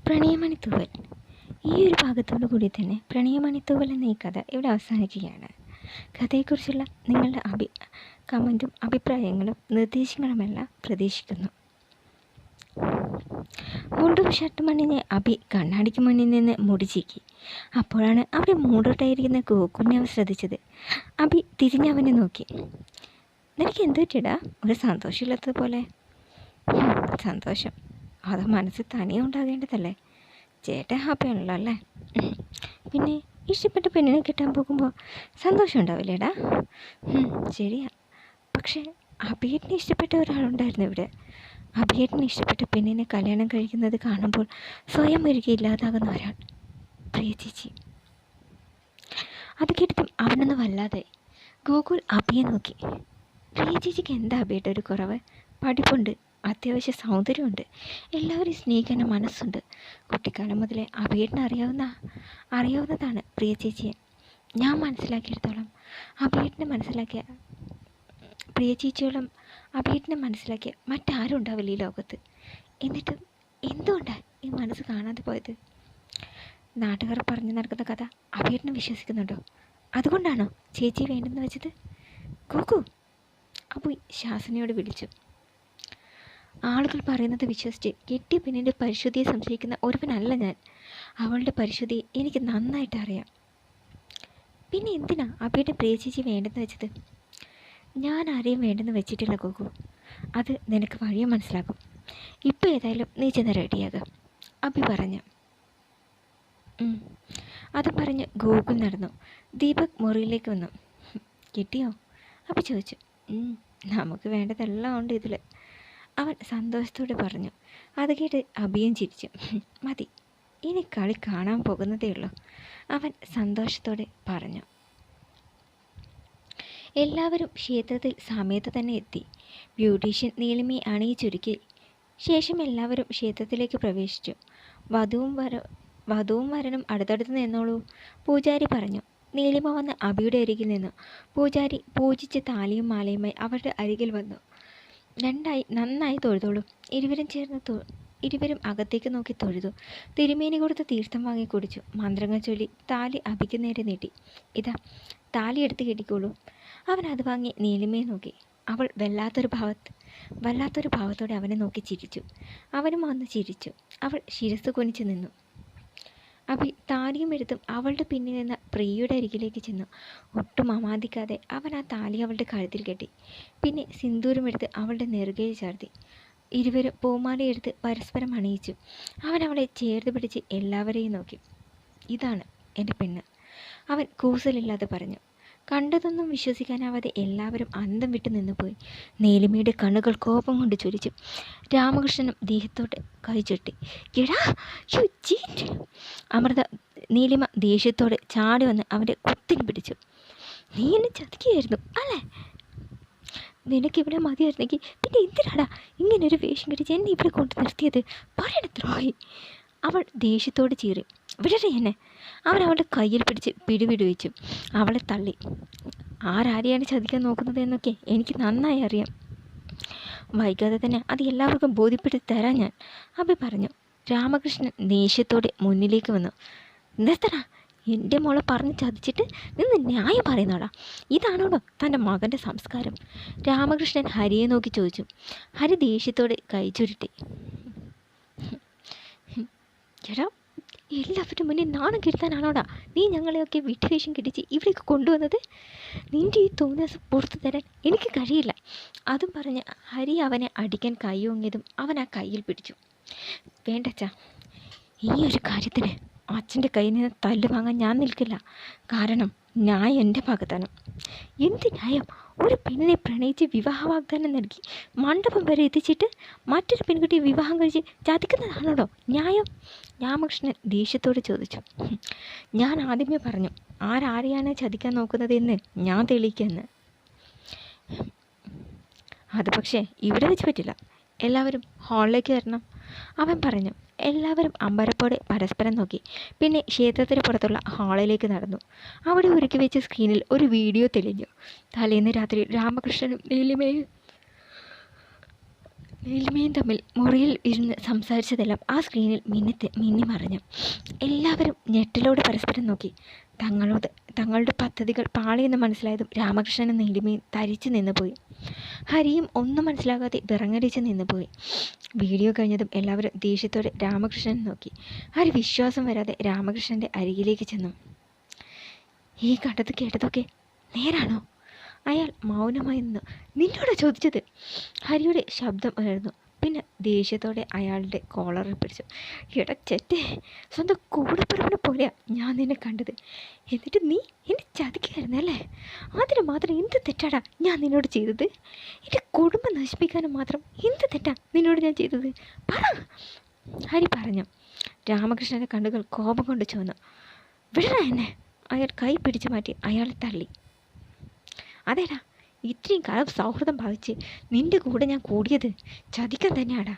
പ്രണയമണിത്തൂവൽ. ഈ ഒരു ഭാഗത്തോടു കൂടി തന്നെ പ്രണയമണിത്തൂവൽ എന്ന ഈ കഥ ഇവിടെ അവസാനിക്കുകയാണ്. കഥയെക്കുറിച്ചുള്ള നിങ്ങളുടെ കമൻറ്റും അഭിപ്രായങ്ങളും നിർദ്ദേശങ്ങളുമെല്ലാം പ്രതീക്ഷിക്കുന്നു. മുണ്ടും ഷർട്ടും അണിഞ്ഞ് അഭി കണ്ണാടിക്ക് മുന്നിൽ നിന്ന് മുടി ചീക്കി. അപ്പോഴാണ് അവിടെ മൂടോട്ടായിരിക്കുന്ന ഗോകുലിനെ അവൻ ശ്രദ്ധിച്ചത്. അഭി തിരിഞ്ഞവനെ നോക്കി. നിനക്ക് എന്ത് പറ്റിയടാ? ഒരു സന്തോഷമില്ലാത്തതുപോലെ. സന്തോഷം അത് മനസ്സിൽ തനിയെ ഉണ്ടാകേണ്ടതല്ലേ? ചേട്ടൻ ഹാപ്പിയാണല്ലോ അല്ലേ? പിന്നെ ഇഷ്ടപ്പെട്ട പെണ്ണിനെ കിട്ടാൻ പോകുമ്പോൾ സന്തോഷം ഉണ്ടാവില്ലേടാ? ശരിയാ. പക്ഷേ അഭിയേട്ടനെ ഇഷ്ടപ്പെട്ട ഒരാളുണ്ടായിരുന്നു ഇവിടെ. അഭിയേട്ടനെ ഇഷ്ടപ്പെട്ട പെണ്ണിനെ കല്യാണം കഴിക്കുന്നത് കാണുമ്പോൾ സ്വയം ഒരുക്കി ഇല്ലാതാകുന്ന ഒരാൾ. പ്രിയ ചേച്ചി. അത് കേട്ടിട്ടും അവനൊന്ന് വല്ലാതെ. ഗോകുൽ അഭിയെ നോക്കി. പ്രിയ ചേച്ചിക്ക് എന്താ അഭിയുടെ ഒരു കുറവ്? പഠിപ്പുണ്ട്, അത്യാവശ്യ സൗന്ദര്യമുണ്ട്, എല്ലാവരും സ്നേഹിക്കുന്ന മനസ്സുണ്ട്. കുട്ടിക്കാലം മുതലേ അഭിയേട്ടനെ അറിയാവുന്നതാണ് പ്രിയ ചേച്ചിയെ. ഞാൻ മനസ്സിലാക്കിയെടുത്തോളം പ്രിയ ചേച്ചിയോളം അഭിയേട്ടനെ മനസ്സിലാക്കിയ മറ്റാരും ഉണ്ടാവില്ല ഈ ലോകത്ത്. എന്നിട്ടും എന്തുകൊണ്ടാണ് ഈ മനസ്സ് കാണാതെ പോയത്? നാട്ടുകാർ പറഞ്ഞു നടക്കുന്ന കഥ അഭിയേട്ടനെ വിശ്വസിക്കുന്നുണ്ടോ? അതുകൊണ്ടാണോ ചേച്ചി വേണ്ടെന്ന് വെച്ചത്? ഗോകു, അപ്പു ശാസനയോട് വിളിച്ചു. ആളുകൾ പറയുന്നത് വിശ്വസിച്ച് കെട്ടിയ പെണ്ണിൻ്റെ പരിശുദ്ധിയെ സംശയിക്കുന്ന ഒരുവനല്ല ഞാൻ. അവളുടെ പരിശുദ്ധിയെ എനിക്ക് നന്നായിട്ട് അറിയാം. പിന്നെ എന്തിനാ അഭിയുടെ പ്രിയ ചേച്ചി വേണ്ടെന്ന് വെച്ചത്? ഞാൻ ആരെയും വേണ്ടെന്ന് വെച്ചിട്ടില്ല ഗോകു. അത് നിനക്ക് വഴിയെ മനസ്സിലാകും. ഇപ്പോൾ ഏതായാലും നീ ചെന്ന് റെഡിയാകുക, അഭി പറഞ്ഞു. അത് പറഞ്ഞ് ഗോകുൽ നടന്നു. ദീപക് മുറിയിലേക്ക് വന്നു. കിട്ടിയോ? അഭി ചോദിച്ചു. നമുക്ക് വേണ്ടതെല്ലാം ഉണ്ട് ഇതിൽ, അവൻ സന്തോഷത്തോടെ പറഞ്ഞു. അത് കേട്ട് അഭിയും ചിരിച്ചു. മതി, ഇനി കളി കാണാൻ പോകുന്നതേ ഉള്ളൂ, അവൻ സന്തോഷത്തോടെ പറഞ്ഞു. എല്ലാവരും ക്ഷേത്രത്തിൽ സമയത്ത് തന്നെ എത്തി. ബ്യൂട്ടീഷ്യൻ നീലിമയെ അണിയിച്ചൊരുക്കി ശേഷം എല്ലാവരും ക്ഷേത്രത്തിലേക്ക് പ്രവേശിച്ചു. വധുവും വരനും അടുത്തടുത്ത് നിന്നോളൂ, പൂജാരി പറഞ്ഞു. നീലിമ വന്ന് അഭിയുടെ അരികിൽ നിന്നു. പൂജാരി പൂജിച്ച് താലിയും മാലയുമായി അവരുടെ അരികിൽ വന്നു. നന്നായി തൊഴുതോളൂ. ഇരുവരും അകത്തേക്ക് നോക്കി തൊഴുതു. തിരുമേനി കൊടുത്ത് തീർത്ഥം വാങ്ങി കുടിച്ചു. മന്ത്രങ്ങൾ ചൊല്ലി താലി അഭിക്ക് നേരെ നീട്ടി. ഇതാ താലി എടുത്ത് കെട്ടിക്കോളൂ. അവൻ അത് വാങ്ങി നീലിമയെ നോക്കി. അവൾ വല്ലാത്തൊരു ഭാവത്തോടെ അവനെ നോക്കി ചിരിച്ചു. അവനും വന്ന് ചിരിച്ചു. അവൾ ശിരസ് കുനിച്ചു നിന്നു. അഭി താലിയും എടുത്തും അവളുടെ പിന്നിൽ നിന്ന് പ്രിയയുടെ അരികിലേക്ക് ചെന്നു. ഒട്ടും അമാദിക്കാതെ അവൻ ആ താലി അവളുടെ കഴുത്തിൽ കെട്ടി. പിന്നെ സിന്ദൂരമെടുത്ത് അവളുടെ നെറുകയിൽ ചാർത്തി. ഇരുവരും പൂമാലയെടുത്ത് പരസ്പരം അണിയിച്ചു. അവൻ അവളെ ചേർത്ത് പിടിച്ച് എല്ലാവരെയും നോക്കി. ഇതാണ് എൻ്റെ പെണ്ണ്, അവൻ കൂസലില്ലാതെ പറഞ്ഞു. കണ്ടതൊന്നും വിശ്വസിക്കാനാവാതെ എല്ലാവരും അന്തം വിട്ടു നിന്നുപോയി. നീലിമയുടെ കണ്ണുകൾ കോപം കൊണ്ട് ചൊരിച്ചു. രാമകൃഷ്ണനും ദേഹത്തോട്ട് കൈചൊട്ടി. എടാ യു ചീറ്റ്! നീലിമ ദേഷ്യത്തോടെ ചാടി വന്ന് അവൻ്റെ കുത്തിന് പിടിച്ചു. നീ എന്നെ ചതിക്കുകയായിരുന്നു അല്ലേ? നിനക്കിവിടെ മതിയായിരുന്നെങ്കിൽ പിന്നെ എന്തിനാടാ ഇങ്ങനൊരു വേഷം കെട്ടിച്ച് എന്നെ ഇവിടെ കൊണ്ട് നിർത്തിയത്? പറയണ ദ്രോഹി! അവൾ ദേഷ്യത്തോട് ചീറി. വിടരെ എന്നെ! അവൻ അവളുടെ കയ്യിൽ പിടിച്ച് പിടിവിടുവിച്ചു. അവളെ തള്ളി. ആരെയാണ് ചതിക്കാൻ നോക്കുന്നത് എന്നൊക്കെ എനിക്ക് നന്നായി അറിയാം. വൈകാതെ തന്നെ അത് എല്ലാവർക്കും ബോധ്യപ്പെടുത്തി തരാം ഞാൻ, അഭി പറഞ്ഞു. രാമകൃഷ്ണൻ ദേഷ്യത്തോടെ മുന്നിലേക്ക് വന്നു. നിർത്തടാ! എൻ്റെ മോളെ പറഞ്ഞ് ചതിച്ചിട്ട് നിന്ന് ന്യായം പറയുന്നോടാ? ഇതാണോടോ തൻ്റെ മകൻ്റെ സംസ്കാരം? രാമകൃഷ്ണൻ ഹരിയെ നോക്കി ചോദിച്ചു. ഹരി ദേഷ്യത്തോടെ കൈ ചുരുട്ടി. എടാ, എല്ലാവരുടെ മുന്നിൽ നാണം കെടുത്താനാണോടാ നീ ഞങ്ങളെയൊക്കെ വിട്ടുവേഷം കെട്ടിച്ച് ഇവിടേക്ക് കൊണ്ടുവന്നത്? നിൻ്റെ ഈ തോന്നിയാസം പുറത്തു തരാൻ എനിക്ക് കഴിയില്ല. അതും പറഞ്ഞ് ഹരി അവനെ അടിക്കാൻ കൈയോങ്ങിയതും അവൻ ആ കയ്യിൽ പിടിച്ചു. വേണ്ടച്ചാ, ഈ ഒരു കാര്യത്തിന് അച്ഛൻ്റെ കയ്യിൽ നിന്ന് തല്ല് വാങ്ങാൻ ഞാൻ നിൽക്കില്ല. കാരണം ന്യായം എൻ്റെ ഭാഗത്താണ്. എന്ത് ന്യായം? ഒരു പെണ്ണിനെ പ്രണയിച്ച് വിവാഹ വാഗ്ദാനം നൽകി മണ്ഡപം വരെ എത്തിച്ചിട്ട് മറ്റൊരു പെൺകുട്ടിയെ വിവാഹം കഴിച്ച് ചതിക്കുന്നതാണോടോ ന്യായം? രാമകൃഷ്ണൻ ദേഷ്യത്തോട് ചോദിച്ചു. ഞാൻ ആദ്യമേ പറഞ്ഞു ആരെയാണ് ചതിക്കാൻ നോക്കുന്നതെന്ന് ഞാൻ തെളിയിക്കുമെന്ന്. അത് പക്ഷേ ഇവിടെ വെച്ച് പറ്റില്ല. എല്ലാവരും ഹാളിലേക്ക് വരണം, അവൻ പറഞ്ഞു. എല്ലാവരും അമ്പരപ്പോടെ പരസ്പരം നോക്കി. പിന്നെ ക്ഷേത്രത്തിന് പുറത്തുള്ള ഹാളിലേക്ക് നടന്നു. അവിടെ ഒരുക്കി വെച്ച സ്ക്രീനിൽ ഒരു വീഡിയോ തെളിഞ്ഞു. തലേന്ന് രാത്രി രാമകൃഷ്ണനും നീലിമയും നീലിമയും തമ്മിൽ മുറിയിൽ ഇരുന്ന് സംസാരിച്ചതെല്ലാം ആ സ്ക്രീനിൽ മിന്നി മറിഞ്ഞു. എല്ലാവരും ഞെട്ടലോട് പരസ്പരം നോക്കി. തങ്ങളുടെ പദ്ധതികൾ പാളിയെന്ന് മനസ്സിലായതും രാമകൃഷ്ണനും നീലിമയും തരിച്ചു നിന്നുപോയി. ഹരിയും ഒന്നും മനസ്സിലാകാതെ വിറങ്ങലിച്ച് നിന്നുപോയി. വീഡിയോ കഴിഞ്ഞതും എല്ലാവരും ദേഷ്യത്തോടെ രാമകൃഷ്ണനെ നോക്കി. ഹരി വിശ്വാസം വരാതെ രാമകൃഷ്ണൻ്റെ അരികിലേക്ക് ചെന്നു. ഈ കണ്ടത് കേട്ടതൊക്കെ നേരാണോ? അയാൾ മൗനമായി നിന്നു. നിന്നോടാ ചോദിച്ചത്? ഹരിയുടെ ശബ്ദം ഉയർന്നു. പിന്നെ ദേഷ്യത്തോടെ അയാളുടെ കോളറിൽ പിടിച്ചു. ചെറ്റേ, സ്വന്തം കൂടെപ്പിറവിനെ പോലെയാ ഞാൻ നിന്നെ കണ്ടത്. എന്നിട്ട് നീ എന്നെ ചതിക്കുകയായിരുന്നല്ലേ? അതിന് മാത്രം എന്ത് തെറ്റാടാ ഞാൻ നിന്നോട് ചെയ്തത്? എൻ്റെ കുടുംബം നശിപ്പിക്കാനും മാത്രം എന്ത് തെറ്റാ നിന്നോട് ഞാൻ ചെയ്തത്? പറ, ഹരി പറഞ്ഞു. രാമകൃഷ്ണൻ്റെ കണ്ണുകൾ കോപം കൊണ്ട് ചുവന്നു. വിടണ എന്നെ! അയാൾ കൈ പിടിച്ചു മാറ്റി അയാളെ തള്ളി. അതേടാ, ഇത്രയും കാലം സൗഹൃദം ഭാവിച്ച് നിൻ്റെ കൂടെ ഞാൻ കൂടിയത് ചതിക്കാൻ തന്നെയാടാ.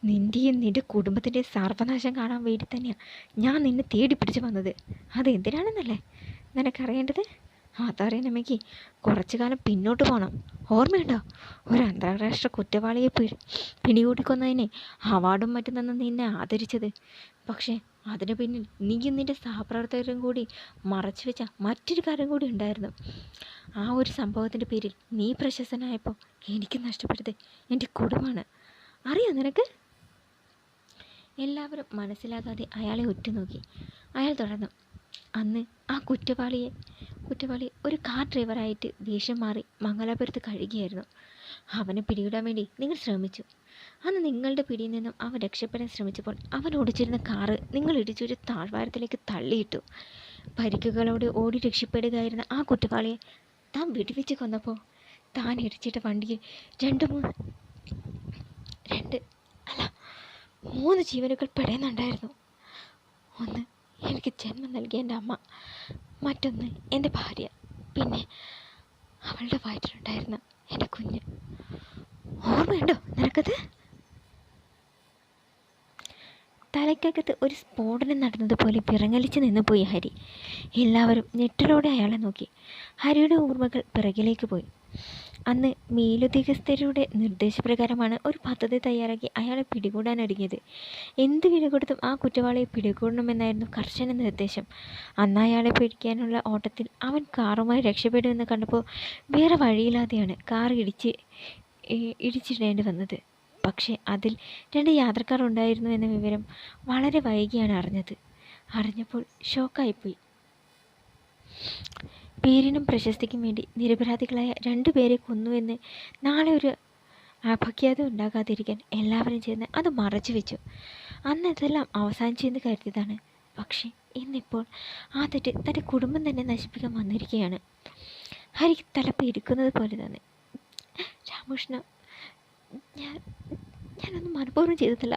നിൻ്റെയും നിൻ്റെ കുടുംബത്തിൻ്റെ സർവനാശം കാണാൻ വേണ്ടി തന്നെയാണ് ഞാൻ നിന്നെ തേടി പിടിച്ച് വന്നത്. അതെന്തിനാണെന്നല്ലേ നിനക്കറിയേണ്ടത്? അതറിയണമെങ്കിൽ കുറച്ചു കാലം പിന്നോട്ട് പോകണം. ഓർമ്മയുണ്ടോ? ഒരു അന്താരാഷ്ട്ര കുറ്റവാളിയെ പിടികൂടിക്കൊന്നതിനെ അവാർഡും മറ്റും തന്ന് നിന്നെ ആദരിച്ചത്. പക്ഷേ അതിനു പിന്നിൽ നീയും നിൻ്റെ സഹപ്രവർത്തകരും കൂടി മറച്ചു വെച്ച മറ്റൊരു കാര്യം കൂടി ഉണ്ടായിരുന്നു. ആ ഒരു സംഭവത്തിൻ്റെ പേരിൽ നീ പ്രശസ്തനായപ്പോൾ എനിക്ക് നഷ്ടപ്പെട്ടത് എൻ്റെ കുടുംബമാണ്. അറിയോ നിനക്ക്? എല്ലാവരും മനസ്സിലാകാതെ അയാളെ ഉറ്റുനോക്കി. അയാൾ തുടർന്നു. അന്ന് ആ കുറ്റവാളി ഒരു കാർ ഡ്രൈവറായിട്ട് വേഷം മാറി മംഗലാപുരത്ത് കഴിയുകയായിരുന്നു. അവനെ പിടികൂടാൻ വേണ്ടി നിങ്ങൾ ശ്രമിച്ചു. അന്ന് നിങ്ങളുടെ പിടിയിൽ നിന്നും അവൻ രക്ഷപ്പെടാൻ ശ്രമിച്ചപ്പോൾ അവൻ ഓടിച്ചിരുന്ന കാറ് നിങ്ങൾ ഇടിച്ചൊരു താഴ്വാരത്തിലേക്ക് തള്ളിയിട്ടു. പരിക്കുകളോടെ ഓടി രക്ഷപ്പെടുകയായിരുന്ന ആ കുറ്റവാളിയെ താൻ വെടിവെച്ച് കൊന്നപ്പോൾ താൻ ഇടിച്ചിട്ട വണ്ടിയിൽ 3 ജീവനുകൾ പെടുന്നുണ്ടായിരുന്നു. ഒന്ന് എനിക്ക് ജന്മം നൽകിയ എൻ്റെ അമ്മ, മറ്റൊന്ന് എൻ്റെ ഭാര്യ, പിന്നെ അവളുടെ വയറ്റിലുണ്ടായിരുന്ന എൻ്റെ കുഞ്ഞ്. ഓർമ്മയുണ്ടോ നിനക്കത്? തലയ്ക്കകത്ത് ഒരു സ്ഫോടനം നടന്നതുപോലെ വിറങ്ങലിച്ച് നിന്നുപോയി ഹരി. എല്ലാവരും ഞെട്ടലോടെ അയാളെ നോക്കി. ഹരിയുടെ ഓർമ്മകൾ പിറകിലേക്ക് പോയി. അന്ന് മേലുദ്യോഗസ്ഥരുടെ നിർദ്ദേശപ്രകാരമാണ് ഒരു പദ്ധതി തയ്യാറാക്കി അയാളെ പിടികൂടാനൊരുങ്ങിയത്. എന്ത് വില കൊടുത്തും ആ കുറ്റവാളിയെ പിടികൂടണമെന്നായിരുന്നു കർശന നിർദ്ദേശം. അന്ന് അയാളെ പിടിക്കാനുള്ള ഓട്ടത്തിൽ അവൻ കാറുമായി രക്ഷപ്പെടുമെന്ന് കണ്ടപ്പോൾ വേറെ വഴിയില്ലാതെയാണ് കാർ ഇടിച്ചിടേണ്ടി വന്നത്. പക്ഷേ അതിൽ 2 യാത്രക്കാർ ഉണ്ടായിരുന്നു എന്ന വിവരം വളരെ വൈകിയാണ് അറിഞ്ഞപ്പോൾ ഷോക്കായിപ്പോയി. പേരിനും പ്രശസ്തിക്കും വേണ്ടി നിരപരാധികളായ 2 പേരെ കൊന്നുവെന്ന് നാളെ ഒരു അപഖ്യാതം ഉണ്ടാകാതിരിക്കാൻ എല്ലാവരും ചേർന്ന് അത് മറച്ചു വെച്ചു. അന്ന് ഇതെല്ലാം അവസാനിച്ചെന്ന് കരുതിയതാണ്. പക്ഷേ ഇന്നിപ്പോൾ ആ തെറ്റ് തൻ്റെ കുടുംബം തന്നെ നശിപ്പിക്കാൻ വന്നിരിക്കുകയാണ്. ഹരിക്ക് തലപ്പിരിക്കുന്നത് പോലെ തന്നെ. രാമകൃഷ്ണ, ഞാനൊന്നും മനഃപൂർവ്വം ചെയ്തതല്ല.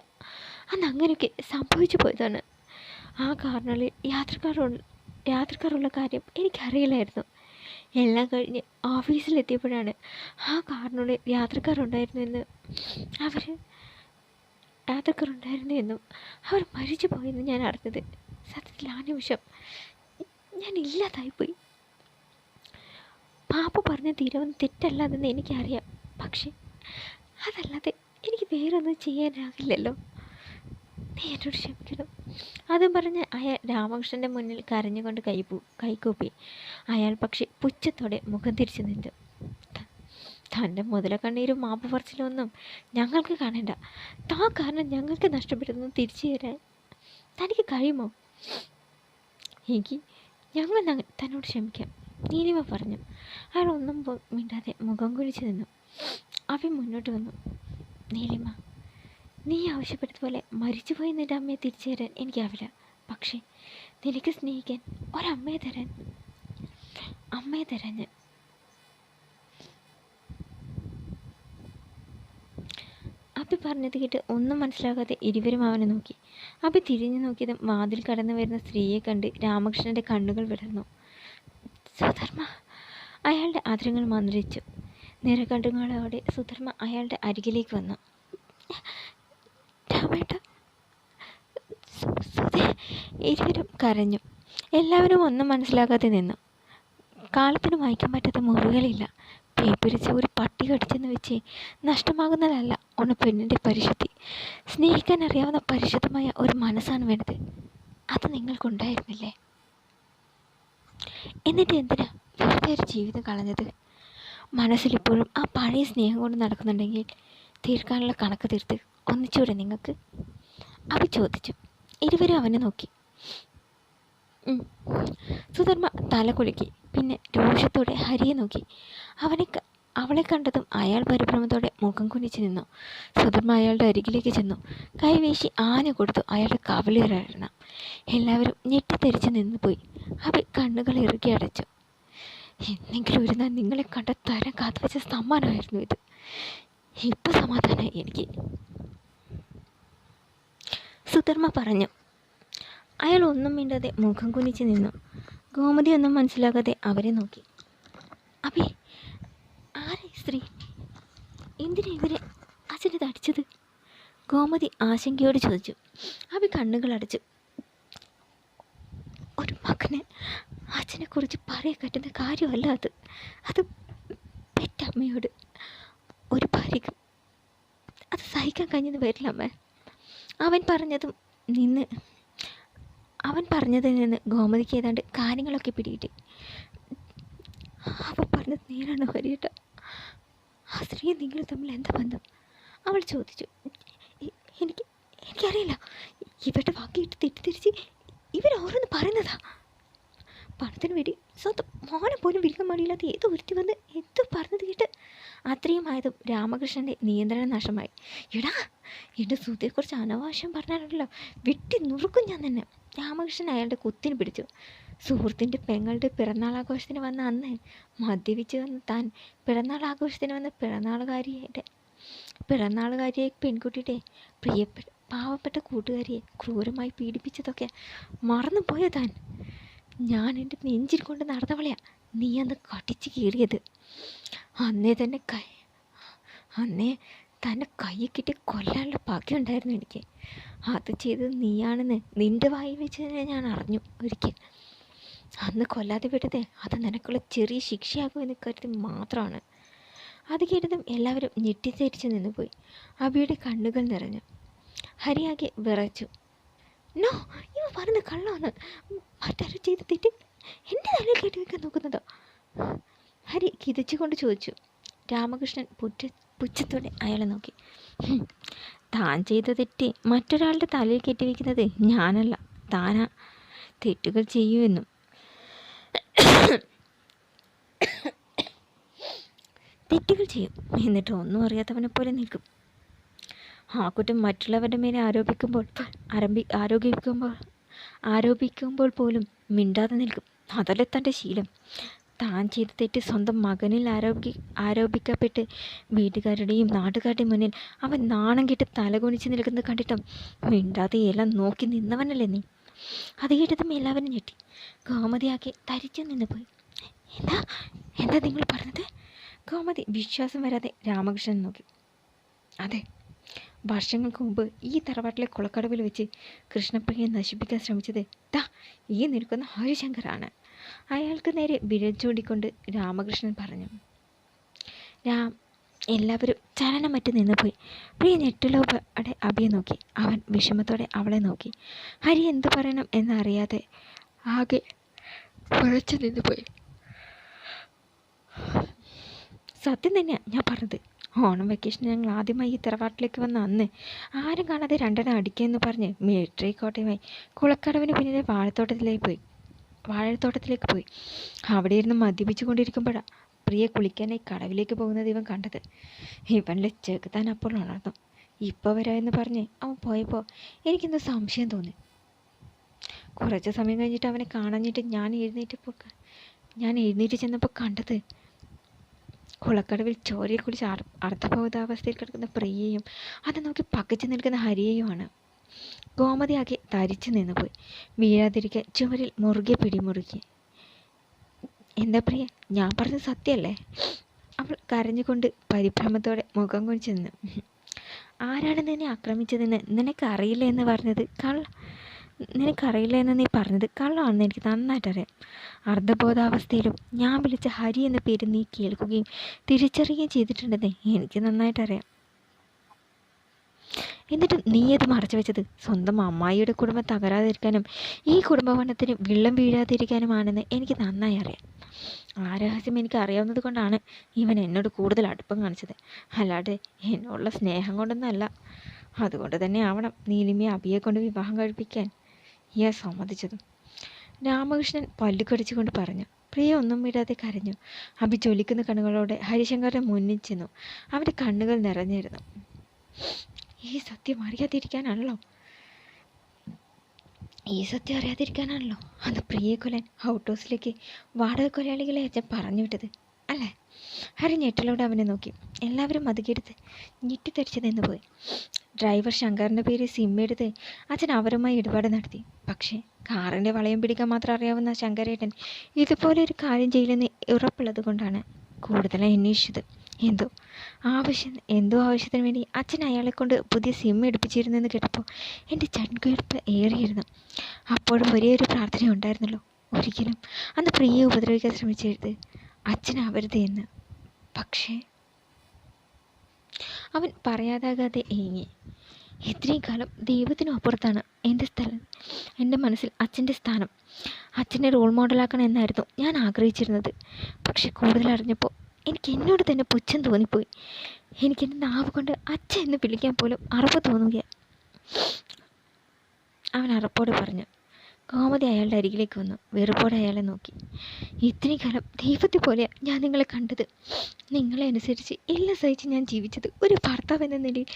അന്ന് അങ്ങനെയൊക്കെ സംഭവിച്ചു പോയതാണ്. ആ കാറിനുള്ളിൽ യാത്രക്കാരുള്ള കാര്യം എനിക്കറിയില്ലായിരുന്നു. എല്ലാം കഴിഞ്ഞ് ഓഫീസിലെത്തിയപ്പോഴാണ് ആ കാറിനുള്ളിൽ യാത്രക്കാരുണ്ടായിരുന്നു എന്നും അവർ മരിച്ചു പോയെന്ന് ഞാൻ അറിഞ്ഞത്. സത്യത്തിൽ ആ നിമിഷം ഞാൻ ഇല്ലാതായിപ്പോയി. പാപ്പ പറഞ്ഞ തീരുമാനം തെറ്റല്ലാതെന്ന് എനിക്കറിയാം. പക്ഷേ അതല്ലാതെ എനിക്ക് വേറൊന്നും ചെയ്യാനാകില്ലല്ലോ. നീ എന്നോട് ക്ഷമിക്കണം. അതും പറഞ്ഞ് അയാൾ രാമകൃഷ്ണൻ്റെ മുന്നിൽ കരഞ്ഞുകൊണ്ട് കൈകൂപ്പി. അയാൾ പക്ഷേ പുച്ഛത്തോടെ മുഖം തിരിച്ചു നിന്നു. തൻ്റെ മുതലക്കണ്ണീരും മാപ്പ് പറച്ചിലൊന്നും ഞങ്ങൾക്ക് കാണേണ്ട. താ കാരണം ഞങ്ങൾക്ക് നഷ്ടപ്പെടുന്നു തിരിച്ചു തരാൻ തനിക്ക് കഴിയുമോ? ഞങ്ങൾ തന്നോട് ക്ഷമിക്കാം, നീലിമ പറഞ്ഞു. അയാൾ ഒന്നും മിണ്ടാതെ മുഖം കുഴിച്ചു നിന്നു. അവൻ മുന്നോട്ട് വന്നു. നീലിമ, നീ ആവശ്യപ്പെട്ടതുപോലെ മരിച്ചുപോയി നിൻ്റെ അമ്മയെ തിരിച്ചു തരാൻ എനിക്കാവില്ല. പക്ഷേ നിനക്ക് സ്നേഹിക്കാൻ ഒരമ്മയെ തരാൻ ഞാൻ. അബി പറഞ്ഞത് കേട്ട് ഒന്നും മനസ്സിലാകാതെ ഇരുവരും അവനെ നോക്കി. അബി തിരിഞ്ഞു നോക്കിയതും വാതിൽ കടന്നു വരുന്ന സ്ത്രീയെ കണ്ട് രാമകൃഷ്ണൻ്റെ കണ്ണുകൾ വിടർന്നു. സുധർമ്മ! അയാളുടെ ആദരങ്ങൾ മന്ത്രിച്ചു. നിറകണ്ണുകളോടെ സുധർമ്മ അയാളുടെ അരികിലേക്ക് വന്നു. രാമേട്ട, സുധേ! ഇരുവരും കരഞ്ഞു. എല്ലാവരും ഒന്നും മനസ്സിലാകാതെ നിന്നു. കാലത്തിന് വായിക്കാൻ പറ്റാത്ത മുറികളില്ല. തീപിടിച്ച് ഒരു പട്ടി കടിച്ചെന്ന് വെച്ച് നഷ്ടമാകുന്നതല്ല ഒന്ന് പെണ്ണിൻ്റെ പരിശുദ്ധി. സ്നേഹിക്കാൻ അറിയാവുന്ന പരിശുദ്ധമായ ഒരു മനസ്സാണ് വേണ്ടത്. അത് നിങ്ങൾക്കുണ്ടായിരുന്നില്ലേ? എന്നിട്ട് എന്തിനാ വെറുതെ ഒരു ജീവിതം കളഞ്ഞത്? മനസ്സിലിപ്പോഴും ആ പഴയ സ്നേഹം കൊണ്ട് നടക്കുന്നുണ്ടെങ്കിൽ തീർക്കാനുള്ള കണക്ക് തീർത്ത് ഒന്നിച്ചൂടെ നിങ്ങൾക്ക്? അവ ചോദിച്ചു. ഇരുവരും അവനെ നോക്കി. സുധർമ്മ തല കുലുക്കി. പിന്നെ രോഷത്തോടെ ഹരിയെ നോക്കി. അവളെ കണ്ടതും അയാൾ പരിഭ്രമത്തോടെ മുഖം കുനിച്ചു നിന്നു. സുധർമ്മ അയാളുടെ അരികിലേക്ക് ചെന്നു. കൈവീശി ആന കൊടുത്തു അയാളുടെ കവിളിറങ്ങണം. എല്ലാവരും ഞെട്ടിത്തെറിച്ച് നിന്നുപോയി. അവ കണ്ണുകൾ ഇറുകി അടച്ചു. എന്നെങ്കിലും ഒരു നാൾ നിങ്ങളെ കണ്ട തരം കാത്തുവെച്ച സമ്മാനമായിരുന്നു ഇത്. ഇപ്പം സമാധാനമായി എനിക്ക്, സുധർമ്മ പറഞ്ഞു. അയാൾ ഒന്നും മിണ്ടാതെ മുഖം കുനിച്ച് നിന്നു. ഗോമതി ഒന്നും മനസ്സിലാകാതെ അവരെ നോക്കി. അബി, ആരെ സ്ത്രീ? എന്തിനാ ഇവരെ അച്ഛനെ തടിച്ചത്? ഗോമതി ആശങ്കയോട് ചോദിച്ചു. അബി കണ്ണുകൾ അടച്ചു. ഒരു മകന് അച്ഛനെ കുറിച്ച് പറയാൻ പറ്റുന്ന കാര്യമല്ല അത്. അത് പെറ്റമ്മയോട് ഒരു ഭാര്യയ്ക്ക് അത് സഹിക്കാൻ കഴിഞ്ഞെന്ന് വരില്ല അമ്മ. അവൻ പറഞ്ഞതിൽ നിന്ന് ഗോമതിക്ക് ഏതാണ്ട് കാര്യങ്ങളൊക്കെ പിടികിട്ടി. അവൻ പറഞ്ഞത് നേരാണ് ഹരിയേട്ട. ആ സ്ത്രീ നിങ്ങൾ തമ്മിൽ എന്താ ബന്ധം? അവൾ ചോദിച്ചു. എനിക്കറിയില്ല. ഇവരുടെ വാക്കിയിട്ട് തെറ്റിദ്ധരിച്ച് ഇവരോരോന്ന് പറയുന്നതാ. പണത്തിന് വേണ്ടി സ്വന്തം മോനെ പോലും വിൽക്കാൻ മടിയില്ലാത്ത ഏതോ ഒരുത്തി വന്ന് എന്തോ പറഞ്ഞത് കേട്ട് അത്രയും ആയതും രാമകൃഷ്ണൻ്റെ നിയന്ത്രണം നഷ്ടമായി. എടാ, എൻ്റെ സുധിയെക്കുറിച്ച് അനാവശ്യം പറഞ്ഞാലുണ്ടല്ലോ വെട്ടി നുറുക്കും ഞാൻ തന്നെ. രാമകൃഷ്ണൻ അയാളുടെ കുത്തിന് പിടിച്ചു. സുഹൃത്തിൻ്റെ പെങ്ങളുടെ പിറന്നാളാഘോഷത്തിന് വന്ന അന്ന് മദ്യപിച്ച് വന്ന് താൻ പിറന്നാളാഘോഷത്തിന് വന്ന പിറന്നാളുകാരിയെ പെൺകുട്ടിയുടെ പാവപ്പെട്ട കൂട്ടുകാരിയെ ക്രൂരമായി പീഡിപ്പിച്ചതൊക്കെ മറന്നുപോയ താൻ. ഞാൻ എൻ്റെ നെഞ്ചിൽ കൊണ്ട് നടന്നവളെയാ നീ അന്ന് കടിച്ച് കീറിയത്. അന്നേ തന്നെ കയ്യിൽ കിട്ടി കൊല്ലാനുള്ള ഭാഗ്യമുണ്ടായിരുന്നു എനിക്ക്. അത് ചെയ്തത് നീയാണെന്ന് നിൻ്റെ വായിൽ വെച്ച് തന്നെ ഞാൻ അറിഞ്ഞു ഒരിക്കൽ. അന്ന് കൊല്ലാതെ വിട്ടത് അത് നിനക്കുള്ള ചെറിയ ശിക്ഷയാകുമെന്ന് കരുതി മാത്രമാണ്. അത് കേട്ടതും എല്ലാവരും ഞെട്ടിത്തിരിച്ച് നിന്നുപോയി. അബിയുടെ കണ്ണുകൾ നിറഞ്ഞു. ഹരിയാകെ വിറച്ചു. നോ, ഇവ പറഞ്ഞ കള്ളമാണ്. മറ്റാരും ചെയ്ത് തെറ്റ് എൻ്റെ തലയിൽ കെട്ടി വെക്കാൻ നോക്കുന്നതോ? ഹരി കിതച്ചുകൊണ്ട് ചോദിച്ചു. രാമകൃഷ്ണൻ പുച്ഛത്തോടെ അയാളെ നോക്കി. താൻ ചെയ്ത തെറ്റ് മറ്റൊരാളുടെ തലയിൽ കെട്ടിവെക്കുന്നത് ഞാനല്ല, താനാ. തെറ്റുകൾ ചെയ്യുമെന്നും തെറ്റുകൾ ചെയ്യും, എന്നിട്ട് ഒന്നും അറിയാത്തവനെ പോലെ നിൽക്കും. ആ കുറ്റം മറ്റുള്ളവരുടെ മേലെ ആരോപിക്കുമ്പോൾ പോലും മിണ്ടാതെ നിൽക്കും. അതല്ലേ തൻ്റെ ശീലം. താൻ ചെയ്ത തെറ്റ് സ്വന്തം മകനിൽ ആരോപിക്കപ്പെട്ട് വീട്ടുകാരുടെയും നാട്ടുകാരുടെയും മുന്നിൽ അവൻ നാണം കെട്ട് തലകുനിച്ച് നിൽക്കുന്നത് കണ്ടിട്ടും മിണ്ടാതെ എല്ലാം നോക്കി നിന്നവനല്ലേ നീ. അത് കേട്ടതും എല്ലാവരും ഞെട്ടി. ഗോമതിയാകെ തരിച്ചു നിന്ന് പോയി. എന്താ നിങ്ങൾ പറഞ്ഞത്? ഗോമതി വിശ്വാസം വരാതെ രാമകൃഷ്ണൻ നോക്കി. അതെ, വർഷങ്ങൾക്ക് മുമ്പ് ഈ തറവാട്ടിലെ കുളക്കടവിൽ വെച്ച് കൃഷ്ണപ്രിയയെ നശിപ്പിക്കാൻ ശ്രമിച്ചത് ഈ നിൽക്കുന്ന ഹരിശങ്കറാണ്. അയാൾക്ക് നേരെ വിരൽ ചൂണ്ടിക്കൊണ്ട് രാമകൃഷ്ണൻ പറഞ്ഞു. എല്ലാവരും ചലനമറ്റ് നിന്നുപോയി. പ്രിയ ഞെട്ടലോടെ അബിയെ നോക്കി. അവൻ വിഷമത്തോടെ അവളെ നോക്കി. ഹരി എന്തു പറയണം എന്നറിയാതെ ആകെ കുഴച്ചു നിന്നുപോയി. സത്യം തന്നെയാണ് ഞാൻ പറഞ്ഞത്. ഓണം വെക്കേഷൻ ഞങ്ങൾ ആദ്യമായി ഈ തറവാട്ടിലേക്ക് വന്ന അന്ന് ആരും കാണാതെ രണ്ടെണ്ണം അടിക്കുമെന്ന് പറഞ്ഞ് മിലിറ്ററി കോട്ടയുമായി കുളക്കടവിന് പിന്നിലെ വാഴത്തോട്ടത്തിലേക്ക് പോയി. അവിടെ ഇരുന്ന് മദ്യപിച്ചു കൊണ്ടിരിക്കുമ്പോഴാണ് പ്രിയ കുളിക്കാനായി കടവിലേക്ക് പോകുന്നത് ഇവൻ കണ്ടത്. ഇവൻ്റെ ചെകുത്താൻ അപ്പോൾ ഉണർന്നു. ഇപ്പോൾ വരാമെന്ന് പറഞ്ഞ് അവൻ പോയപ്പോൾ എനിക്കെന്തോ സംശയം തോന്നി. കുറച്ച് സമയം കഴിഞ്ഞിട്ട് അവനെ കാണാഞ്ഞിട്ട് ഞാൻ എഴുന്നേറ്റ് ചെന്നപ്പോൾ കണ്ടത് കുളക്കടവിൽ ചോരയെ കുറിച്ച് അർത്ഥബോധാവസ്ഥയിൽ കിടക്കുന്ന പ്രിയയും അത് നോക്കി പകച്ചു നിൽക്കുന്ന ഹരിയെയുമാണ്. ഗോമതിയാകെ തരിച്ചു നിന്നുപോയി. വീഴാതിരിക്കാൻ ചുവരിൽ മുറുകെ പിടിമുറുക്കി. എന്താ പ്രിയ, ഞാൻ പറഞ്ഞത് സത്യമല്ലേ? അവൾ കരഞ്ഞുകൊണ്ട് പരിഭ്രമത്തോടെ മുഖം കുനിച്ചു നിന്നു. ആരാണ് നിന്നെ ആക്രമിച്ചതെന്ന് നിനക്ക് അറിയില്ല എന്ന് പറഞ്ഞത് നിനക്കറിയില്ല എന്ന് നീ പറഞ്ഞത് കള്ളമാണെന്ന് എനിക്ക് നന്നായിട്ടറിയാം. അർദ്ധബോധാവസ്ഥയിലും ഞാൻ വിളിച്ച ഹരി എന്ന പേര് നീ കേൾക്കുകയും തിരിച്ചറിയുകയും ചെയ്തിട്ടുണ്ടെന്ന് എനിക്ക് നന്നായിട്ടറിയാം. എന്നിട്ട് നീ അത് മറച്ചു വെച്ചത് സ്വന്തം അമ്മായിയുടെ കുടുംബം തകരാതിരിക്കാനും ഈ കുടുംബഭരണത്തിന് വെള്ളം വീഴാതിരിക്കാനുമാണെന്ന് എനിക്ക് നന്നായി അറിയാം. ആ രഹസ്യം എനിക്ക് അറിയാവുന്നത് കൊണ്ടാണ് ഇവൻ എന്നോട് കൂടുതൽ അടുപ്പം കാണിച്ചത്, അല്ലാതെ എന്നോടുള്ള സ്നേഹം കൊണ്ടൊന്നല്ല. അതുകൊണ്ട് തന്നെ ആവണം നീലിമയെ അബിയെ കൊണ്ട് വിവാഹം കഴിപ്പിക്കാൻ ഞാൻ സമ്മതിച്ചതും. രാമകൃഷ്ണൻ പല്ലുകടിച്ചുകൊണ്ട് പറഞ്ഞു. പ്രിയ ഒന്നും വിടാതെ കരഞ്ഞു. അബി ജ്വലിക്കുന്ന കണ്ണുകളോടെ ഹരിശങ്കറിന്റെ മുന്നിൽ ചെന്നു. അവൻ്റെ കണ്ണുകൾ നിറഞ്ഞിരുന്നു. ഈ സത്യം അറിയാതിരിക്കാനാണല്ലോ അന്ന് പ്രിയെ കൊല്ലാൻ ഔട്ട് ഹൗസിലേക്ക് വാടക കൊലയാളികളെ അച്ഛൻ പറഞ്ഞു വിട്ടത് അല്ലേ? ഹരി ഞെട്ടലോടെ അവനെ നോക്കി. എല്ലാവരും മതിക്കെടുത്ത് ഞെട്ടിത്തരിച്ചു നിന്ന് പോയി. ഡ്രൈവർ ശങ്കറിൻ്റെ പേര് സിം എടുത്ത് അച്ഛൻ അവരുമായി ഇടപാട് നടത്തി. പക്ഷേ കാറിൻ്റെ വളയം പിടിക്കാൻ മാത്രം അറിയാവുന്ന ശങ്കരേട്ടൻ ഇതുപോലെ ഒരു കാര്യം ചെയ്യില്ലെന്ന് ഉറപ്പുള്ളത് കൊണ്ടാണ് കൂടുതലായി അന്വേഷിച്ചത്. എന്തോ ആവശ്യത്തിന് വേണ്ടി അച്ഛൻ അയാളെ കൊണ്ട് പുതിയ സിം എടുപ്പിച്ചിരുന്നെന്ന് കേട്ടപ്പോൾ എൻ്റെ ചൺകുയർപ്പ് ഏറിയിരുന്നു. അപ്പോഴും ഒരേ ഒരു പ്രാർത്ഥന ഉണ്ടായിരുന്നല്ലോ, ഒരിക്കലും അന്ന് പ്രിയെ ഉപദ്രവിക്കാൻ ശ്രമിച്ചെടുത്ത് അച്ഛനാവരുത് എന്ന്. പക്ഷേ അവൻ പറയാതാകാതെ ഏങ്ങി. ഇത്രയും കാലം ദൈവത്തിനും അപ്പുറത്താണ് എൻ്റെ മനസ്സിൽ അച്ഛൻ്റെ സ്ഥാനം. അച്ഛനെ റോൾ മോഡലാക്കണം എന്നായിരുന്നു ഞാൻ ആഗ്രഹിച്ചിരുന്നത്. പക്ഷെ കൂടുതൽ അറിഞ്ഞപ്പോൾ എനിക്ക് എന്നോട് തന്നെ പുച്ഛം തോന്നിപ്പോയി. എനിക്കെൻ്റെ നാവ് കൊണ്ട് അച്ഛൻ എന്ന് വിളിക്കാൻ പോലും അറപ്പ് തോന്നുക. അവൻ അറപ്പോടെ പറഞ്ഞു. ഗോമതി അയാളുടെ അരികിലേക്ക് വന്നു. വെറുപ്പോടെ അയാളെ നോക്കി. ഇത്രയും കാലം ദൈവത്തെ പോലെയാണ് ഞാൻ നിങ്ങളെ കണ്ടത്. നിങ്ങളെ അനുസരിച്ച് എല്ലാം സഹിച്ച് ഞാൻ ജീവിച്ചത് ഒരു ഭർത്താവ് എന്ന നിലയിൽ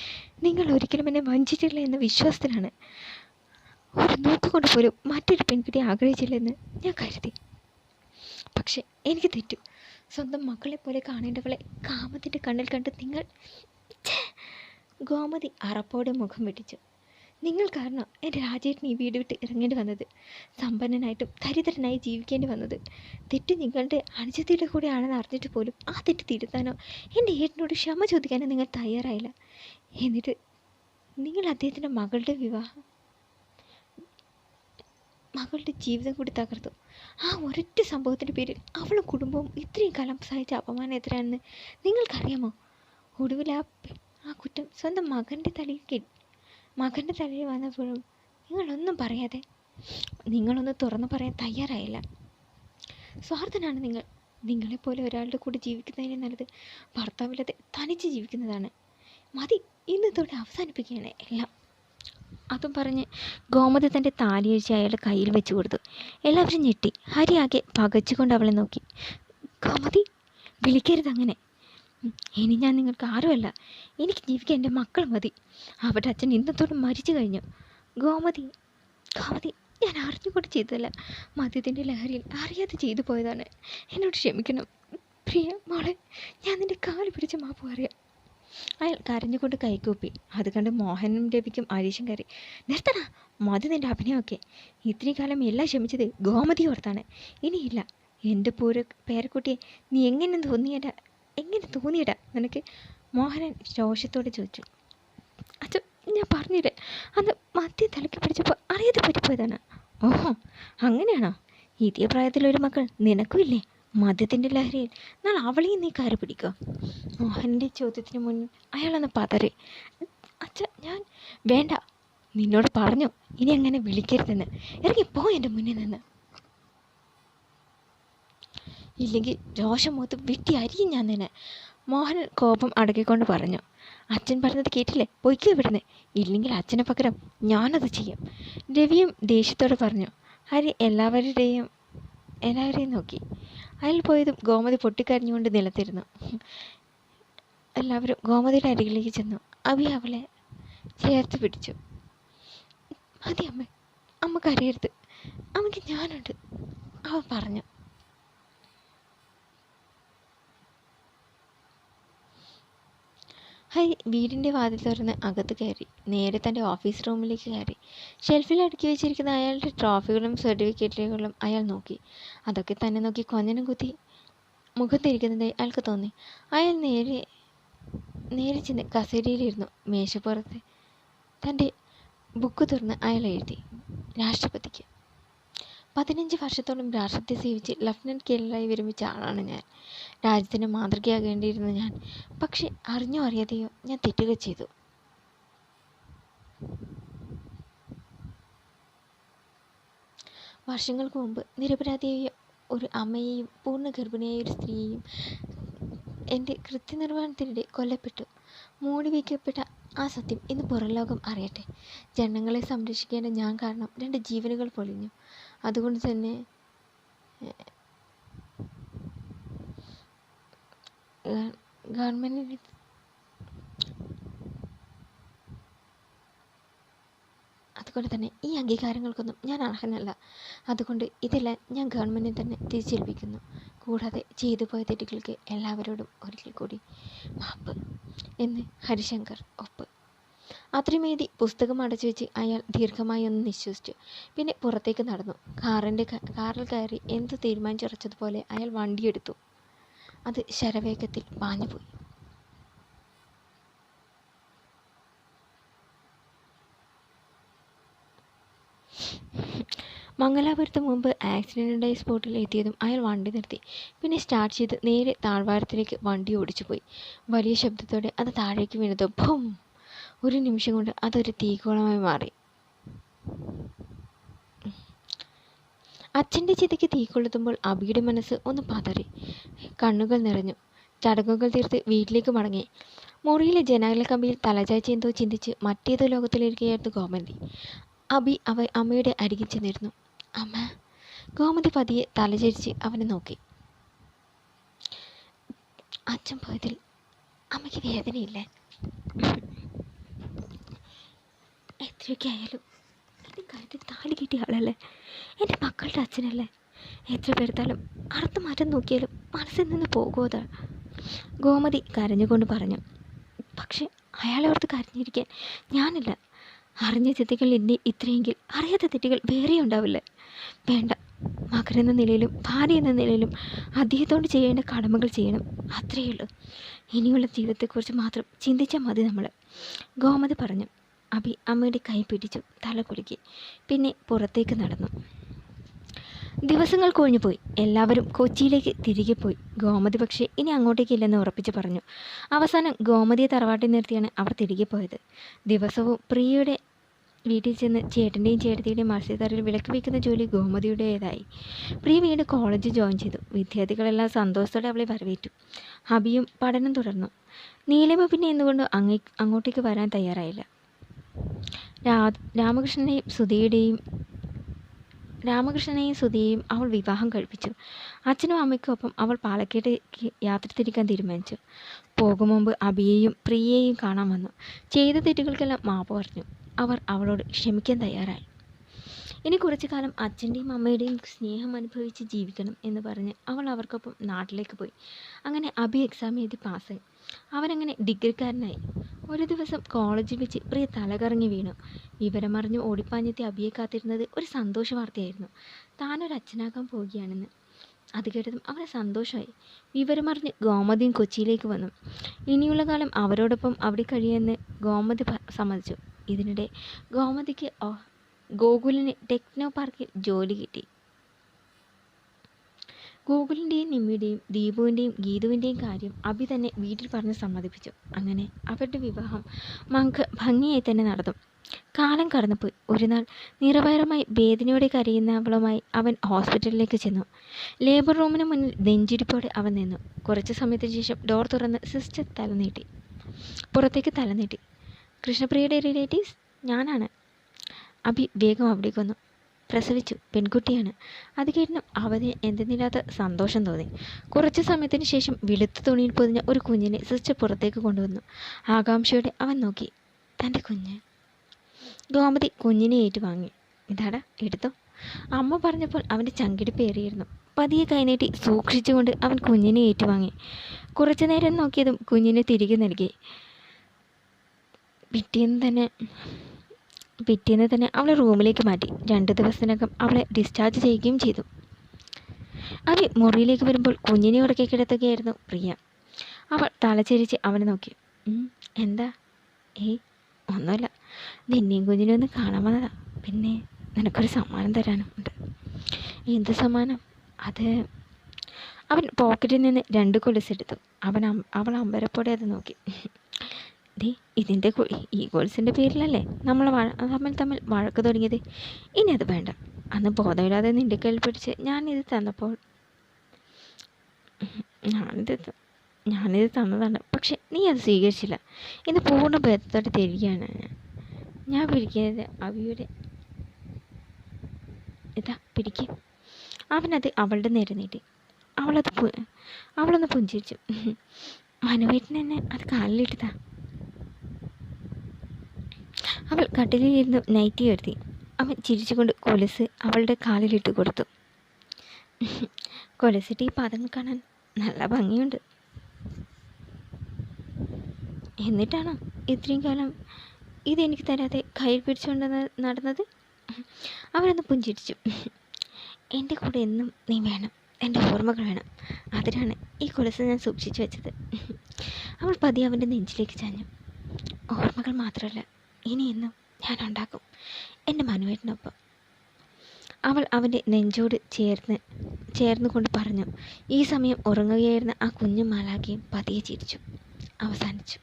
നിങ്ങൾ ഒരിക്കലും എന്നെ വഞ്ചിച്ചില്ല എന്ന വിശ്വാസത്തിലാണ്. ഒരു നോക്കുകൊണ്ട് പോലും മറ്റൊരു പെൺകുട്ടിയെ ആഗ്രഹിച്ചില്ലെന്ന് ഞാൻ കരുതി. പക്ഷെ എനിക്ക് തെറ്റു. സ്വന്തം മക്കളെ പോലെ കാണേണ്ടവളെ കാമത്തിൻ്റെ കണ്ണിൽ കണ്ട് നിങ്ങൾ... ഗോമതി അറപ്പോടെ മുഖം വെട്ടിച്ചു. നിങ്ങൾ കാരണം എൻ്റെ രാജേട്ടൻ ഈ വീട് വിട്ട് ഇറങ്ങേണ്ടി വന്നത്, സമ്പന്നനായിട്ടും ദരിദ്രനായി ജീവിക്കേണ്ടി വന്നത്. തെറ്റ് നിങ്ങളുടെ അനുജത്തിയുടെ കൂടെ ആണെന്ന് അറിഞ്ഞിട്ട് പോലും ആ തെറ്റ് തിരുത്താനോ എൻ്റെ ഏട്ടനോട് ക്ഷമ ചോദിക്കാനോ നിങ്ങൾ തയ്യാറായില്ല. എന്നിട്ട് നിങ്ങൾ അദ്ദേഹത്തിൻ്റെ മകളുടെ ജീവിതം കൂടി തകർത്തു. ആ ഒരൊറ്റ സംഭവത്തിൻ്റെ പേരിൽ അവളും കുടുംബവും ഇത്രയും കാലം സഹിച്ച അപമാനം എത്രയാണെന്ന് നിങ്ങൾക്കറിയാമോ? ഒടുവിൽ ആ കുറ്റം സ്വന്തം മകൻ്റെ തലയിൽ വന്നപ്പോഴും നിങ്ങളൊന്നും പറയാതെ, നിങ്ങളൊന്ന് തുറന്നു പറയാൻ തയ്യാറായില്ല. സ്വാർത്ഥനാണ് നിങ്ങൾ. നിങ്ങളെപ്പോലെ ഒരാളുടെ കൂടെ ജീവിക്കുന്നതിന് നല്ലത് ഭർത്താവില്ലാതെ തനിച്ച് ജീവിക്കുന്നതാണ്. മതി, ഇന്നത്തോടെ അവസാനിപ്പിക്കുകയാണ് എല്ലാം. അതും പറഞ്ഞ് ഗോമതി തൻ്റെ താലിയഴിച്ച് അയാളുടെ കയ്യിൽ വെച്ച് കൊടുത്തു. എല്ലാവരും ഞെട്ടി. ഹരി ആകെ പകച്ചുകൊണ്ട് അവളെ നോക്കി. ഗോമതി, വിളിക്കരുത് അങ്ങനെ. ഇനി ഞാൻ നിങ്ങൾക്ക് ആരുമല്ല. എനിക്ക് ജീവിക്കാൻ എൻ്റെ മക്കൾ മതി. അവരുടെ അച്ഛൻ ഇന്നത്തോടെ മരിച്ചു കഴിഞ്ഞു. ഗോമതി, ഞാൻ അറിഞ്ഞുകൊണ്ട് ചെയ്തതല്ല. മദ്യത്തിൻ്റെ ലഹരിയിൽ അറിയാതെ ചെയ്തു പോയതാണ്. എന്നോട് ക്ഷമിക്കണം പ്രിയ മോളെ. ഞാൻ നിൻ്റെ കാല് പിടിച്ച് മാപ്പ് പറയാം. അയാൾ കരഞ്ഞുകൊണ്ട് കൈകൂപ്പി. അത് കണ്ട് മോഹനും രവിക്കും അരീശം കയറി. നിർത്തണ, മതി നിൻ്റെ അഭിനയമൊക്കെ. ഇത്രയും കാലം എല്ലാം ക്ഷമിച്ചത് ഗോമതി ഓർത്താണ്. ഇനിയില്ല. എൻ്റെ പേരക്കുട്ടിയെ നീ എങ്ങനെ തോന്നിയടാ നിനക്ക്? മോഹനൻ രോഷത്തോടെ ചോദിച്ചു. അച്ഛൻ, ഞാൻ പറഞ്ഞില്ലേ, അന്ന് മദ്യം തലയ്ക്ക് പിടിച്ചപ്പോൾ അറിയാതെ പറ്റിപ്പോയതാണ്. ഓഹോ, അങ്ങനെയാണോ? ഇതേ പ്രായത്തിലൊരു മക്കൾ നിനക്കും ഇല്ലേ? മദ്യത്തിൻ്റെ ലഹരിയിൽ നാളെ അവളെയും നീ കയറി പിടിക്കുക. മോഹൻ്റെ ചോദ്യത്തിന് മുന്നിൽ അയാളൊന്ന് പതറി. അച്ഛൻ, ഞാൻ... വേണ്ട, നിന്നോട് പറഞ്ഞു ഇനി അങ്ങനെ വിളിക്കരുതെന്ന്. ഇറങ്ങിപ്പോ എൻ്റെ മുന്നിൽ നിന്ന്. ഇല്ലെങ്കിൽ രോഷമുഖത്ത് വെട്ടി അരിയും ഞാൻ തന്നെ. മോഹൻ കോപം അടക്കിക്കൊണ്ട് പറഞ്ഞു. അച്ഛൻ പറഞ്ഞത് കേട്ടില്ലേ, പൊയ്ക്കോ ഇവിടുന്ന്. ഇല്ലെങ്കിൽ അച്ഛന് പകരം ഞാനത് ചെയ്യും. രവിയും ദേഷ്യത്തോടെ പറഞ്ഞു. ഹരി എല്ലാവരെയും നോക്കി. അയാൾ പോയതും ഗോമതി പൊട്ടിക്കരഞ്ഞുകൊണ്ട് നിലത്തിരുന്നു. എല്ലാവരും ഗോമതിയുടെ അരികിലേക്ക് ചെന്നു. അബി അവളെ ചേർത്ത് പിടിച്ചു. മതി അമ്മ കരയരുത്, അമ്മയ്ക്ക് ഞാനുണ്ട്, അവൻ പറഞ്ഞു. ഹരി വീടിൻ്റെ വാതിൽ തുറന്ന് അകത്ത് കയറി. നേരെ തൻ്റെ ഓഫീസ് റൂമിലേക്ക് കയറി. ഷെൽഫിൽ അടുക്കി വെച്ചിരിക്കുന്ന അയാളുടെ ട്രോഫികളും സർട്ടിഫിക്കറ്റുകളും അയാൾ നോക്കി. അതൊക്കെ തന്നെ നോക്കി കൊഞ്ഞനം കുത്തി മുഖം തിരിക്കുന്നതായി അയാൾക്ക് തോന്നി. അയാൾ നേരെ ചെന്ന് കസേരയിലിരുന്നു. മേശപ്പുറത്ത് തൻ്റെ ബുക്ക് തുറന്ന് അയാൾ എഴുതി. രാഷ്ട്രപതിക്ക്. 15 വർഷത്തോളം രാഷ്ട്രത്തെ സേവിച്ച് ലഫ്റ്റനൻറ്റ് കേണലായി വിരമിച്ച ആളാണ് ഞാൻ. രാജ്യത്തിന് മാതൃകയാകേണ്ടിയിരുന്ന ഞാൻ. പക്ഷെ അറിഞ്ഞോ അറിയാതെയോ ഞാൻ തെറ്റുകൾ ചെയ്തു. വർഷങ്ങൾക്ക് മുമ്പ് നിരപരാധിയായ ഒരു അമ്മയെയും പൂർണ്ണ ഗർഭിണിയായ ഒരു സ്ത്രീയെയും എൻ്റെ കൃത്യനിർവഹണത്തിനിടെ കൊല്ലപ്പെട്ടു. മൂടി വയ്ക്കപ്പെട്ട ആ സത്യം ഇന്ന് പുറംലോകം അറിയട്ടെ. ജനങ്ങളെ സംരക്ഷിക്കേണ്ട ഞാൻ കാരണം 2 ജീവനുകൾ പൊലിഞ്ഞു. അതുകൊണ്ട് തന്നെ ഗവൺമെൻറ്റിന് ഈ അംഗീകാരങ്ങൾക്കൊന്നും ഞാൻ അർഹനല്ല. അതുകൊണ്ട് ഇതെല്ലാം ഞാൻ ഗവൺമെൻറ്റിനെ തന്നെ തിരിച്ചേൽപ്പിക്കുന്നു. കൂടാതെ ചെയ്തു പോയ തെറ്റുകൾക്ക് എല്ലാവരോടും ഒരിക്കൽ കൂടി മാപ്പ് എന്ന് ഹരിശങ്കർ ഒപ്പ്. അത്രയുമേതി പുസ്തകം അടച്ചു വെച്ച് അയാൾ ദീർഘമായി ഒന്ന് നിശ്വസിച്ചു. പിന്നെ പുറത്തേക്ക് നടന്നു. കാറിൽ കയറി എന്തു തീരുമാനിച്ചുറച്ചതുപോലെ അയാൾ വണ്ടിയെടുത്തു. അത് ശരവേഗത്തിൽ പാഞ്ഞുപോയി. മംഗലാപുരത്ത് മുമ്പ് ആക്സിഡൻ്റുണ്ടായ സ്പോട്ടിൽ എത്തിയതും അയാൾ വണ്ടി നിർത്തി. പിന്നെ സ്റ്റാർട്ട് ചെയ്ത് നേരെ താഴ്വാരത്തിലേക്ക് വണ്ടി ഓടിച്ചുപോയി. വലിയ ശബ്ദത്തോടെ അത് താഴേക്ക് വീണത് ഭും! ഒരു നിമിഷം കൊണ്ട് അതൊരു തീക്കോളമായി മാറി. അച്ഛൻ്റെ ചിതയ്ക്ക് തീ കൊളുത്തുമ്പോൾ അബിയുടെ മനസ്സ് ഒന്ന് പതറി. കണ്ണുകൾ നിറഞ്ഞു. ചടങ്ങുകൾ തീർത്ത് വീട്ടിലേക്ക് മടങ്ങി. മുറിയിലെ ജനാലക്കമ്പിയിൽ തലചായ്ച്ച് എന്തോ ചിന്തിച്ച് മറ്റേതോ ലോകത്തിലിരിക്കുകയായിരുന്നു ഗോമതി. അബി അമ്മയുടെ അരികിൽ ചെന്നിരുന്നു. അമ്മ. ഗോമതി പതിയെ തലചരിച്ച് അവനെ നോക്കി. അച്ഛൻ പോയതിൽ അമ്മയ്ക്ക് വേദനയില്ലേ? എത്രയൊക്കെ ആയാലും എൻ്റെ കാര്യത്തിൽ താലി കിട്ടിയ ആളല്ലേ, എൻ്റെ മക്കളുടെ അച്ഛനല്ലേ. എത്ര പേർത്താലും അർത്ഥം മാറ്റം നോക്കിയാലും മനസ്സിൽ നിന്ന് പോകുമോ? ഗോമതി കരഞ്ഞുകൊണ്ട് പറഞ്ഞു. പക്ഷെ അയാളോർത്ത് കരഞ്ഞിരിക്കാൻ ഞാനില്ല. അറിഞ്ഞ തെറ്റുകൾ എന്നെ ഇത്രയെങ്കിൽ അറിയാത്ത തെറ്റുകൾ വേറെ ഉണ്ടാവില്ലേ? വേണ്ട, മകനെന്ന നിലയിലും ഭാര്യ എന്ന നിലയിലും അദ്ദേഹത്തോട് ചെയ്യേണ്ട കടമകൾ ചെയ്യണം. അത്രയേ ഉള്ളൂ. ഇനിയുള്ള ജീവിതത്തെക്കുറിച്ച് മാത്രം ചിന്തിച്ചാൽ മതി നമ്മൾ, ഗോമതി പറഞ്ഞു. അബി അമ്മയുടെ കൈ പിടിച്ചു തല കുലുക്കി. പിന്നെ പുറത്തേക്ക് നടന്നു. ദിവസങ്ങൾ കൊഴിഞ്ഞുപോയി. എല്ലാവരും കൊച്ചിയിലേക്ക് തിരികെ പോയി. ഗോമതി പക്ഷേ ഇനി അങ്ങോട്ടേക്കില്ലെന്ന് ഉറപ്പിച്ച് പറഞ്ഞു. അവസാനം ഗോമതിയെ തറവാട്ടിൽ നിർത്തിയാണ് അവർ തിരികെ പോയത്. ദിവസവും പ്രിയയുടെ വീട്ടിൽ ചെന്ന് ചേട്ടൻ്റെയും ചേട്ടത്തിയുടെയും മത്സ്യത്തറിൽ വിളക്ക് വയ്ക്കുന്ന ജോലി ഗോമതിയുടേതായി. പ്രിയ വീണ്ടും കോളേജ് ജോയിൻ ചെയ്തു. വിദ്യാർത്ഥികളെല്ലാം സന്തോഷത്തോടെ അവളെ വരവേറ്റു. ഹബിയും പഠനം തുടർന്നു. നീലിമ പിന്നെ എന്തുകൊണ്ടും അങ്ങോട്ടേക്ക് വരാൻ തയ്യാറായില്ല. രാമകൃഷ്ണനെയും സുധിയെയും അവൾ വിവാഹം കഴിപ്പിച്ചു. അച്ഛനും അമ്മയ്ക്കൊപ്പം അവൾ പാലക്കാട്ടേക്ക് യാത്ര തിരിക്കാൻ തീരുമാനിച്ചു. പോകും മുമ്പ് അബിയെയും പ്രിയയെയും കാണാൻ വന്നു. ചെയ്ത തെറ്റുകൾക്കെല്ലാം മാപ്പ് പറഞ്ഞു. അവർ അവളോട് ക്ഷമിക്കാൻ തയ്യാറായി. ഇനി കുറച്ചു കാലം അച്ഛൻ്റെയും അമ്മയുടെയും സ്നേഹം അനുഭവിച്ച് ജീവിക്കണം എന്ന് പറഞ്ഞ് അവൾ അവർക്കൊപ്പം നാട്ടിലേക്ക് പോയി. അങ്ങനെ അബി എക്സാം എഴുതി പാസ്സായി. അവനങ്ങനെ ഡിഗ്രിക്കാരനായി. ഒരു ദിവസം കോളേജിൽ വെച്ച് പ്രിയ തലകറങ്ങി വീണു. വിവരമറിഞ്ഞ് ഓടിപ്പാഞ്ഞെത്തി അബിയെ കാത്തിരുന്നത് ഒരു സന്തോഷ വാർത്തയായിരുന്നു. താനൊരച്ഛനാകാൻ പോവുകയാണെന്ന്. അത് കേട്ടതും അവന് സന്തോഷമായി. വിവരമറിഞ്ഞ് ഗോമതിയും കൊച്ചിയിലേക്ക് വന്നു. ഇനിയുള്ള കാലം അവരോടൊപ്പം അവിടെ കഴിയുമെന്ന് ഗോമതി സമ്മതിച്ചു. ഇതിനിടെ ഗോമതിക്ക് ഗോകുലിന് ടെക്നോ പാർക്കിൽ ജോലി കിട്ടി. ഗോകുലിൻ്റെയും നിമ്മിയുടെയും ദീപുവിൻ്റെയും ഗീതുവിൻ്റെയും കാര്യം അബി തന്നെ വീട്ടിൽ പറഞ്ഞ് സമ്മതിപ്പിച്ചു. അങ്ങനെ അവരുടെ വിവാഹം ഭംഗിയായി തന്നെ നടന്നു. കാലം കടന്നുപോയി. ഒരു നാൾ നിറവയറുമായി വേദനയോടെ കരയുന്നവളുമായി അവൻ ഹോസ്പിറ്റലിലേക്ക് ചെന്നു. ലേബർ റൂമിന് മുന്നിൽ നെഞ്ചിടിപ്പോടെ അവൻ നിന്നു. കുറച്ച് സമയത്തിന് ശേഷം ഡോർ തുറന്ന് സിസ്റ്റർ പുറത്തേക്ക് തലനീട്ടി. കൃഷ്ണപ്രിയയുടെ റിലേറ്റീവ്സ്? ഞാനാണ്. അബി വേഗം അവിടേക്ക് വന്നു. പ്രസവിച്ചു, പെൺകുട്ടിയാണ്. അത് കേട്ടിനും അവന് എന്തെന്നില്ലാത്ത സന്തോഷം തോന്നി. കുറച്ച് സമയത്തിന് ശേഷം വെളുത്ത തുണിയിൽ പൊതിഞ്ഞ ഒരു കുഞ്ഞിനെ സിസ്റ്റർ പുറത്തേക്ക് കൊണ്ടുവന്നു. ആകാംക്ഷയോടെ അവൻ നോക്കി. തൻ്റെ കുഞ്ഞ്. ഗോമതി കുഞ്ഞിനെ ഏറ്റുവാങ്ങി. ഇതാടാ, എടുത്തോ. അമ്മ പറഞ്ഞപ്പോൾ അവൻ്റെ ചങ്കിടിപ്പേറിയിരുന്നു. പതിയെ കൈനീട്ടി സൂക്ഷിച്ചുകൊണ്ട് അവൻ കുഞ്ഞിനെ ഏറ്റുവാങ്ങി. കുറച്ചു നേരം നോക്കിയതും കുഞ്ഞിനെ തിരികെ നൽകി. പിറ്റേന്ന് തന്നെ അവളെ റൂമിലേക്ക് മാറ്റി. 2 ദിവസത്തിനകം അവളെ ഡിസ്ചാർജ് ചെയ്യുകയും ചെയ്തു. അവൻ മുറിയിലേക്ക് വരുമ്പോൾ കുഞ്ഞിനെ ഉറക്കി കിടത്തുകയായിരുന്നു പ്രിയ. അവൾ തലചരിച്ച് അവനെ നോക്കി. എന്താ? ഒന്നുമില്ല, നിന്നെയും കുഞ്ഞിനെ ഒന്ന് കാണാൻ വന്നതാ. പിന്നെ നിനക്കൊരു സമ്മാനം തരാനും ഉണ്ട്. എന്ത് സമ്മാനം? അത് അവൻ പോക്കറ്റിൽ നിന്ന് 2 കൊലുസെടുത്തു. അവൾ അമ്പരപ്പോടെ അത് നോക്കി. ദേ ഈ കൊലുസിൻ്റെ പേരിലല്ലേ നമ്മൾ തമ്മിൽ വഴക്ക് തുടങ്ങിയത്. ഇനി അത് വേണ്ട. അന്ന് ബോധമില്ലാതെ നിൻ്റെ കയ്യിൽ പിടിച്ച് ഞാനിത് തന്നപ്പോൾ ഞാനിത് തന്നതാണ്. പക്ഷെ നീ അത് സ്വീകരിച്ചില്ല. ഇന്ന് പൂർണ്ണ ബോധത്തോടെ തരികയാണ് ഞാൻ പിടിക്കുന്നത് അവിയുടെ. ഇതാ പിടിക്കും. അവനത് അവളുടെ നേരെ നീട്ടി. അവളൊന്ന് പുഞ്ചിരിച്ചു. മനുവേട്ടൻ എന്നെ അത് കാലിലിട്ടതാ. അവൾ കട്ടിലിരുന്ന് നൈറ്റി ഉയർത്തി. അവൻ ചിരിച്ചുകൊണ്ട് കൊലുസ് അവളുടെ കാലിലിട്ട് കൊടുത്തു. കൊലുസിട്ട് ഈ പാദങ്ങൾ കാണാൻ നല്ല ഭംഗിയുണ്ട്. എന്നിട്ടാണോ ഇത്രയും കാലം ഇതെനിക്ക് തരാതെ കയ്യിൽ പിടിച്ചുകൊണ്ട് നടന്നത്? അവനൊന്ന് പുഞ്ചിരിച്ചു. എൻ്റെ കൂടെ എന്നും നീ വേണം. എൻ്റെ ഓർമ്മകൾ വേണം. അതിനാണ് ഈ കൊലുസ് ഞാൻ സൂക്ഷിച്ചു വെച്ചത്. അവൾ പതിയെ അവൻ്റെ നെഞ്ചിലേക്ക് ചാഞ്ഞു. ഓർമ്മകൾ മാത്രമല്ല, ഇനിയെന്നും ഞാൻ ഉണ്ടാക്കും എൻ്റെ മനുവേട്ടനൊപ്പം. അവൾ അവൻ്റെ നെഞ്ചോട് ചേർന്നുകൊണ്ട് പറഞ്ഞു. ഈ സമയം ഉറങ്ങുകയായിരുന്ന ആ കുഞ്ഞു മാലാഖയും പതിയെ ചിരിച്ചു. അവസാനിച്ചു.